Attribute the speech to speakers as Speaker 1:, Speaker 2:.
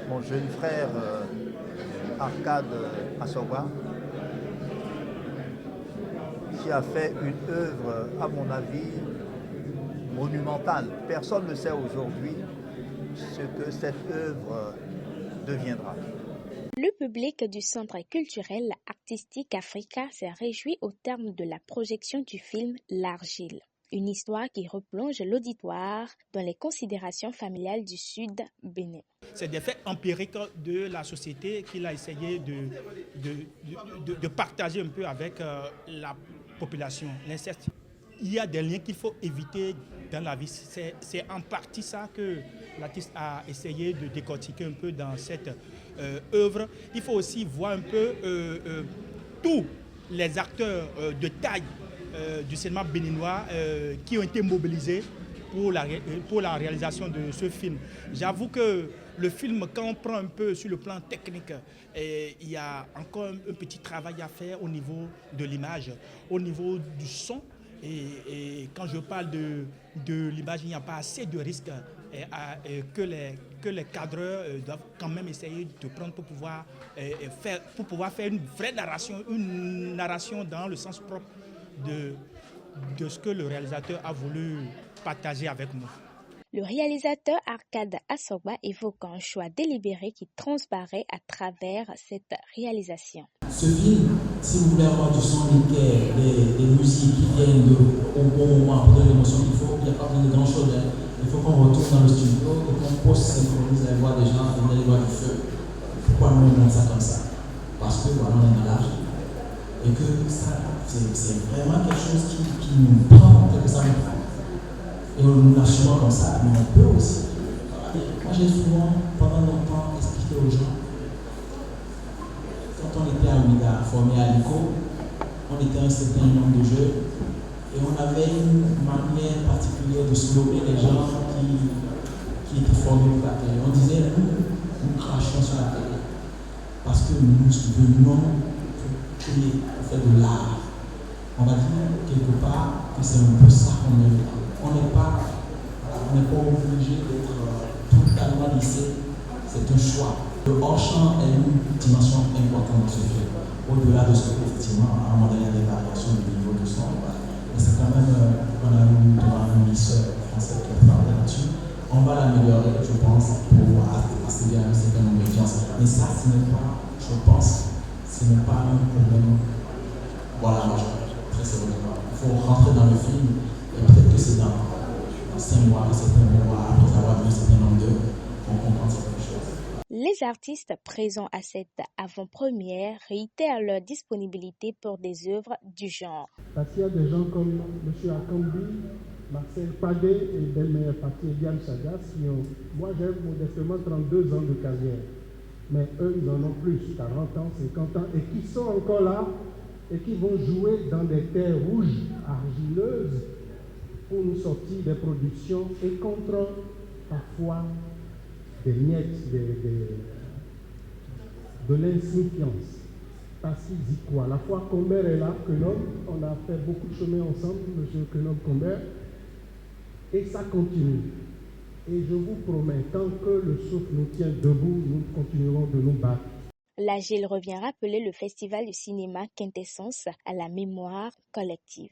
Speaker 1: mon jeune frère Arcade Assoba, qui a fait une œuvre, à mon avis, monumentale. Personne ne sait aujourd'hui ce que cette œuvre deviendra.
Speaker 2: Le public du Centre culturel artistique Africa s'est réjoui au terme de la projection du film L'Argile, une histoire qui replonge l'auditoire dans les considérations familiales du Sud Bénin.
Speaker 3: C'est des faits empiriques de la société qu'il a essayé de partager un peu avec la population. L'inceste, il y a des liens qu'il faut éviter dans la vie. C'est en partie ça que l'artiste a essayé de décortiquer un peu dans cette œuvre. Il faut aussi voir un peu tous les acteurs de taille du cinéma béninois qui ont été mobilisés pour la réalisation de ce film. J'avoue que le film, quand on prend un peu sur le plan technique, il y a encore un petit travail à faire au niveau de l'image, au niveau du son. Et quand je parle de l'image, il n'y a pas assez de risques que les cadreurs doivent quand même essayer de prendre pour pouvoir faire une vraie narration, une narration dans le sens propre de ce que le réalisateur a voulu partager avec nous.
Speaker 2: Le réalisateur Arcade Assoba évoque un choix délibéré qui transparaît à travers cette réalisation.
Speaker 4: Ce film, si vous voulez avoir du son nickel, des musiques qui viennent au bon moment pour donner l'émotion, il n'y a pas besoin de grand chose. Il faut qu'on retourne dans le studio et qu'on post-synchronise, vous allez voir des gens, vous allez voir du feu. Pourquoi nous on monte ça comme ça? Parce que voilà, on est dans l'âge. Et que ça, c'est vraiment quelque chose qui nous prend, que ça nous prend. Et on nous l'assumons comme ça, mais on peut aussi. Moi j'ai souvent, pendant longtemps, expliqué aux gens, quand on était à Ouida, formé à l'ICO, on était un certain nombre de jeux et on avait une manière particulière de slower les gens qui étaient formés pour la télé. On disait, nous crachions sur la télé parce que nous venions créer, faire de l'art. On va dire quelque part que c'est un peu ça qu'on est. On n'est pas obligé d'être totalement lissé, c'est un choix. Le hors-champ est une dimension importante de ce film. Au-delà de ce qu'effectivement, à un moment donné, il y a des variations du niveau de son, mais c'est quand même, on a eu devant un ministre français qui a travaillé là-dessus. On va l'améliorer, je pense, pour accéder à un certain nombre d'audiences. Mais ça, ce n'est pas, je pense, ce n'est pas un problème. Voilà, très sérieusement. Il faut rentrer dans le film. Et peut-être que c'est dans 5 mois, certains mois, après avoir vu un certain nombre d'œuvres, on comprend certaines choses.
Speaker 2: Les artistes présents à cette avant-première réitèrent leur disponibilité pour des œuvres du genre.
Speaker 5: Parce qu'il y a des gens comme M. Akambi, Marcel Padé et belle-mère Patrick Diane Chagas qui ont, moi j'ai modestement 32 ans de carrière, mais eux ils en ont plus, 40 ans, 50 ans, et qui sont encore là et qui vont jouer dans des terres rouges, argileuses, pour nous sortir des productions et contre parfois des miettes, de l'insignifiance. Parce qu'il dit quoi? La fois Comber est là, Kenom, on a fait beaucoup de chemin ensemble, M. Kenom Comber, et ça continue. Et je vous promets, tant que le souffle nous tient debout, nous continuerons de nous battre.
Speaker 2: L'Agile revient rappeler le festival du cinéma Quintessence à la mémoire collective.